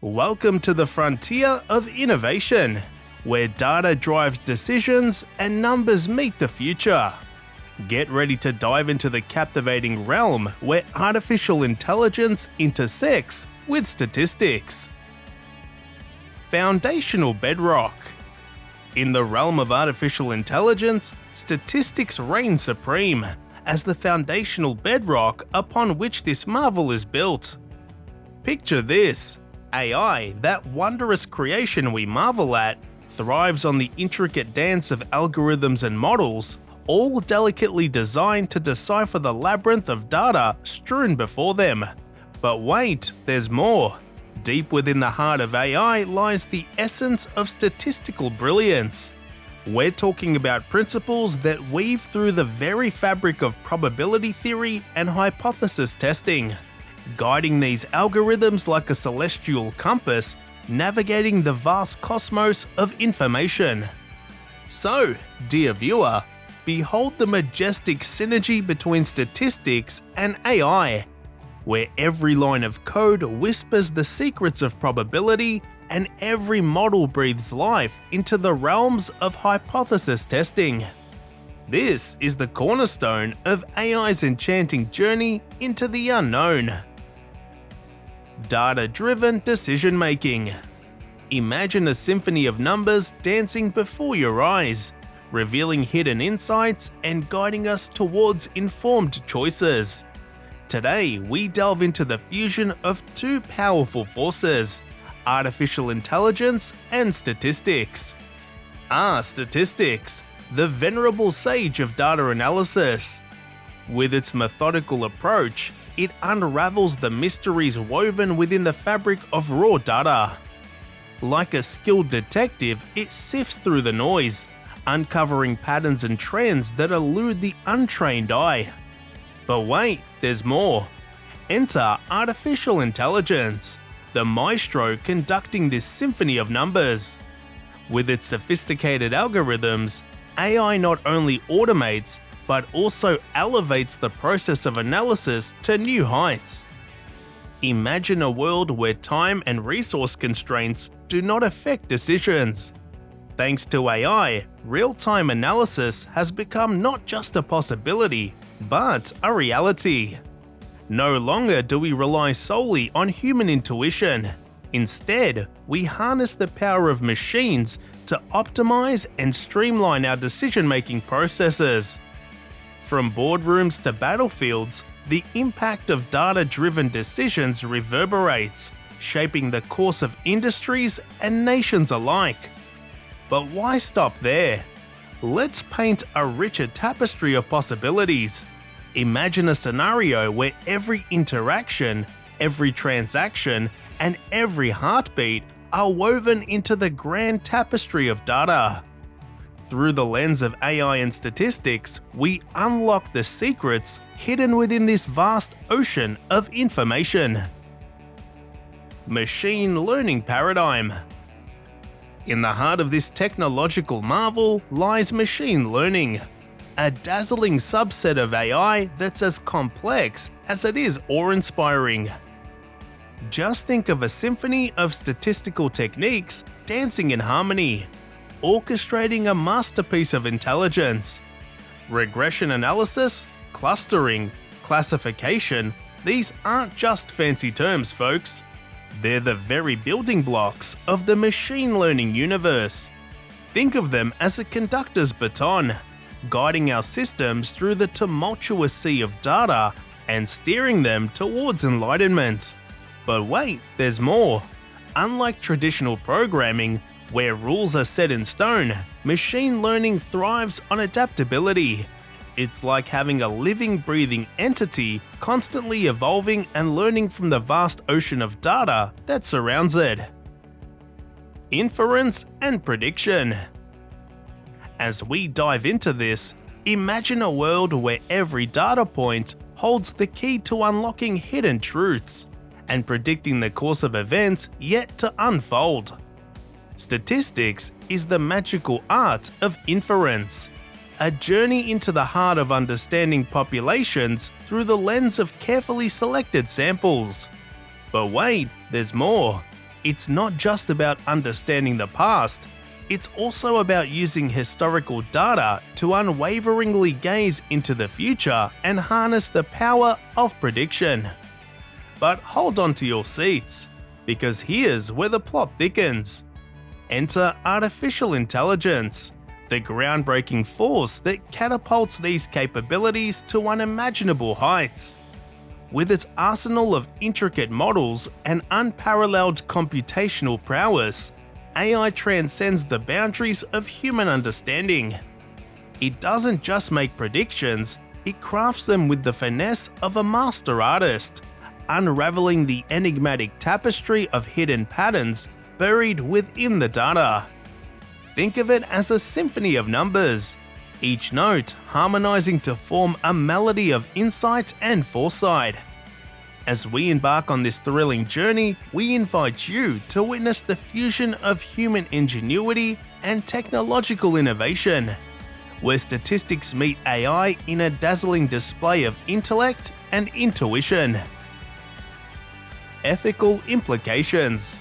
Welcome to the frontier of innovation, where data drives decisions and numbers meet the future. Get ready to dive into the captivating realm where artificial intelligence intersects with statistics. Foundational bedrock. In the realm of artificial intelligence, statistics reign supreme as the foundational bedrock upon which this marvel is built. Picture this: AI, that wondrous creation we marvel at, thrives on the intricate dance of algorithms and models, all delicately designed to decipher the labyrinth of data strewn before them. But wait, there's more. Deep within the heart of AI lies the essence of statistical brilliance. We're talking about principles that weave through the very fabric of probability theory and hypothesis testing, guiding these algorithms like a celestial compass, navigating the vast cosmos of information. So, dear viewer, behold the majestic synergy between statistics and AI, where every line of code whispers the secrets of probability and every model breathes life into the realms of hypothesis testing. This is the cornerstone of AI's enchanting journey into the unknown. Data-driven decision-making. Imagine a symphony of numbers dancing before your eyes, revealing hidden insights and guiding us towards informed choices. Today, we delve into the fusion of two powerful forces: artificial intelligence and statistics. Statistics, the venerable sage of data analysis. With its methodical approach, it unravels the mysteries woven within the fabric of raw data. Like a skilled detective, it sifts through the noise, uncovering patterns and trends that elude the untrained eye. But wait, there's more. Enter artificial intelligence, the maestro conducting this symphony of numbers. With its sophisticated algorithms, AI not only automates, but also elevates the process of analysis to new heights. Imagine a world where time and resource constraints do not affect decisions. Thanks to AI, real-time analysis has become not just a possibility, but a reality. No longer do we rely solely on human intuition. Instead, we harness the power of machines to optimize and streamline our decision-making processes. From boardrooms to battlefields, the impact of data-driven decisions reverberates, shaping the course of industries and nations alike. But why stop there? Let's paint a richer tapestry of possibilities. Imagine a scenario where every interaction, every transaction, and every heartbeat are woven into the grand tapestry of data. Through the lens of AI and statistics, we unlock the secrets hidden within this vast ocean of information. Machine learning paradigm. In the heart of this technological marvel lies machine learning, a dazzling subset of AI that's as complex as it is awe-inspiring. Just think of a symphony of statistical techniques dancing in harmony, orchestrating a masterpiece of intelligence. Regression analysis, clustering, classification, these aren't just fancy terms, folks. They're the very building blocks of the machine learning universe. Think of them as a conductor's baton, guiding our systems through the tumultuous sea of data and steering them towards enlightenment. But wait, there's more. Unlike traditional programming, where rules are set in stone, machine learning thrives on adaptability. It's like having a living, breathing entity constantly evolving and learning from the vast ocean of data that surrounds it. Inference and prediction. As we dive into this, imagine a world where every data point holds the key to unlocking hidden truths and predicting the course of events yet to unfold. Statistics is the magical art of inference, a journey into the heart of understanding populations through the lens of carefully selected samples. But wait, there's more. It's not just about understanding the past, it's also about using historical data to unwaveringly gaze into the future and harness the power of prediction. But hold on to your seats, because here's where the plot thickens. Enter artificial intelligence, the groundbreaking force that catapults these capabilities to unimaginable heights. With its arsenal of intricate models and unparalleled computational prowess, AI transcends the boundaries of human understanding. It doesn't just make predictions, it crafts them with the finesse of a master artist, unraveling the enigmatic tapestry of hidden patterns buried within the data. Think of it as a symphony of numbers, each note harmonizing to form a melody of insight and foresight. As we embark on this thrilling journey, we invite you to witness the fusion of human ingenuity and technological innovation, where statistics meet AI in a dazzling display of intellect and intuition. Ethical implications.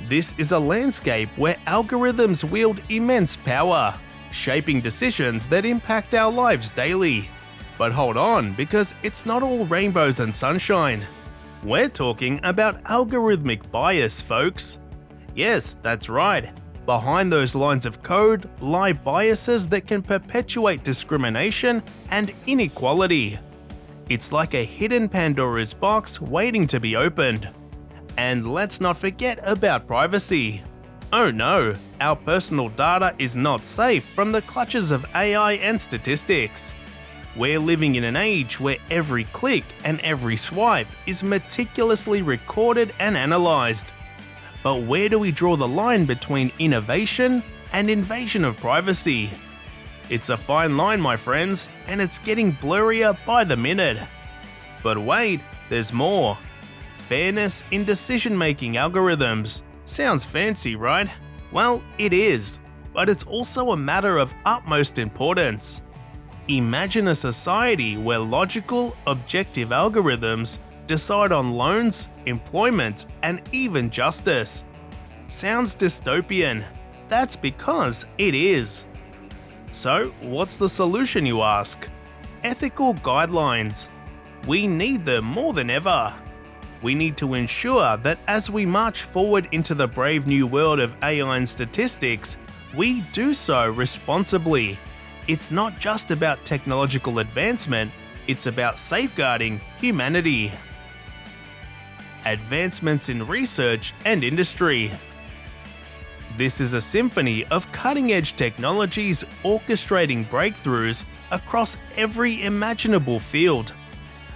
This is a landscape where algorithms wield immense power, shaping decisions that impact our lives daily. But hold on, because it's not all rainbows and sunshine. We're talking about algorithmic bias, folks. Yes, that's right. Behind those lines of code lie biases that can perpetuate discrimination and inequality. It's like a hidden Pandora's box waiting to be opened. And let's not forget about privacy. Oh no, our personal data is not safe from the clutches of AI and statistics. We're living in an age where every click and every swipe is meticulously recorded and analyzed. But where do we draw the line between innovation and invasion of privacy? It's a fine line, my friends, and it's getting blurrier by the minute. But wait, there's more. Fairness in decision-making algorithms. Sounds fancy, right? Well, it is, but it's also a matter of utmost importance. Imagine a society where logical, objective algorithms decide on loans, employment, and even justice. Sounds dystopian. That's because it is. So, what's the solution, you ask? Ethical guidelines. We need them more than ever. We need to ensure that as we march forward into the brave new world of AI and statistics, we do so responsibly. It's not just about technological advancement, it's about safeguarding humanity. Advancements in research and industry. This is a symphony of cutting-edge technologies orchestrating breakthroughs across every imaginable field.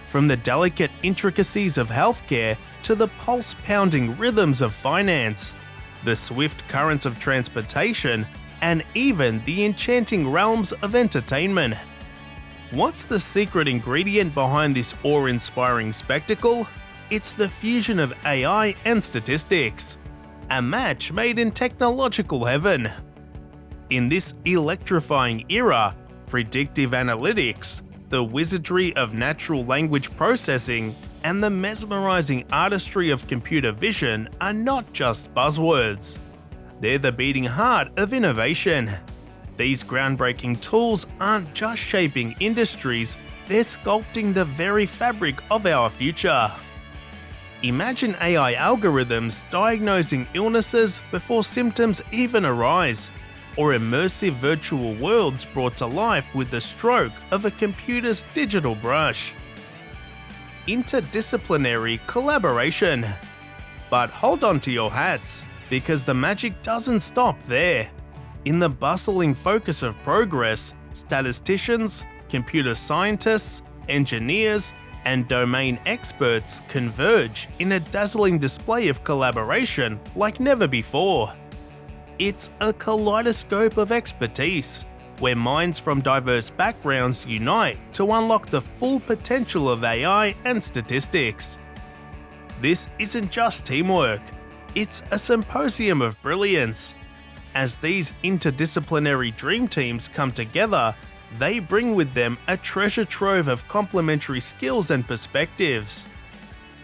From the delicate intricacies of healthcare to the pulse-pounding rhythms of finance, the swift currents of transportation, and even the enchanting realms of entertainment. What's the secret ingredient behind this awe-inspiring spectacle? It's the fusion of AI and statistics. A match made in technological heaven. In this electrifying era, predictive analytics, the wizardry of natural language processing, and the mesmerizing artistry of computer vision are not just buzzwords. They're the beating heart of innovation. These groundbreaking tools aren't just shaping industries, they're sculpting the very fabric of our future. Imagine AI algorithms diagnosing illnesses before symptoms even arise, or immersive virtual worlds brought to life with the stroke of a computer's digital brush. Interdisciplinary collaboration. But hold on to your hats, because the magic doesn't stop there. In the bustling focus of progress, statisticians, computer scientists, engineers, and domain experts converge in a dazzling display of collaboration like never before. It's a kaleidoscope of expertise, where minds from diverse backgrounds unite to unlock the full potential of AI and statistics. This isn't just teamwork, it's a symposium of brilliance. As these interdisciplinary dream teams come together, they bring with them a treasure trove of complementary skills and perspectives.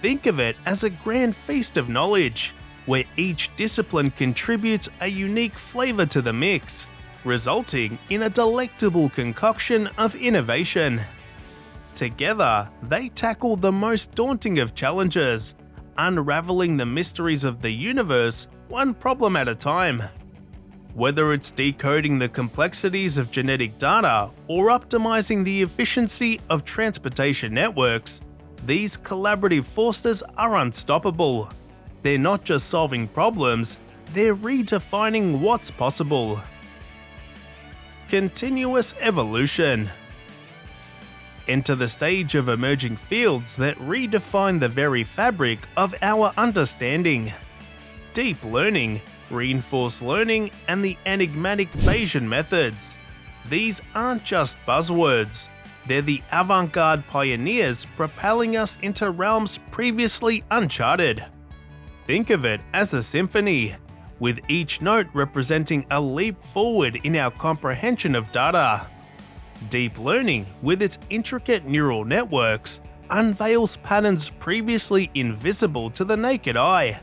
Think of it as a grand feast of knowledge, where each discipline contributes a unique flavor to the mix, resulting in a delectable concoction of innovation. Together, they tackle the most daunting of challenges, unraveling the mysteries of the universe one problem at a time. Whether it's decoding the complexities of genetic data or optimizing the efficiency of transportation networks, these collaborative forces are unstoppable. They're not just solving problems, they're redefining what's possible. Continuous evolution. Enter the stage of emerging fields that redefine the very fabric of our understanding. Deep learning, reinforced learning, and the enigmatic Bayesian methods. These aren't just buzzwords. They're the avant-garde pioneers propelling us into realms previously uncharted. Think of it as a symphony, with each note representing a leap forward in our comprehension of data. Deep learning, with its intricate neural networks, unveils patterns previously invisible to the naked eye.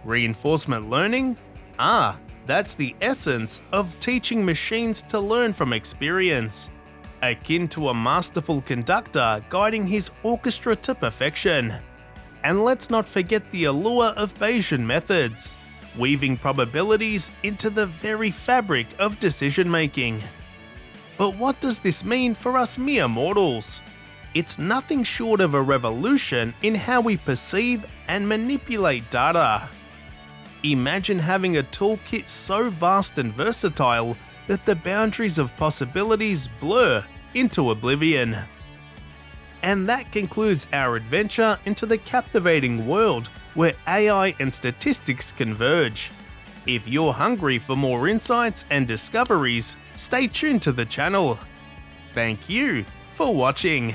Reinforcement learning? That's the essence of teaching machines to learn from experience, akin to a masterful conductor guiding his orchestra to perfection. And let's not forget the allure of Bayesian methods, weaving probabilities into the very fabric of decision-making. But what does this mean for us mere mortals? It's nothing short of a revolution in how we perceive and manipulate data. Imagine having a toolkit so vast and versatile that the boundaries of possibilities blur into oblivion. And that concludes our adventure into the captivating world where AI and statistics converge. If you're hungry for more insights and discoveries, stay tuned to the channel. Thank you for watching.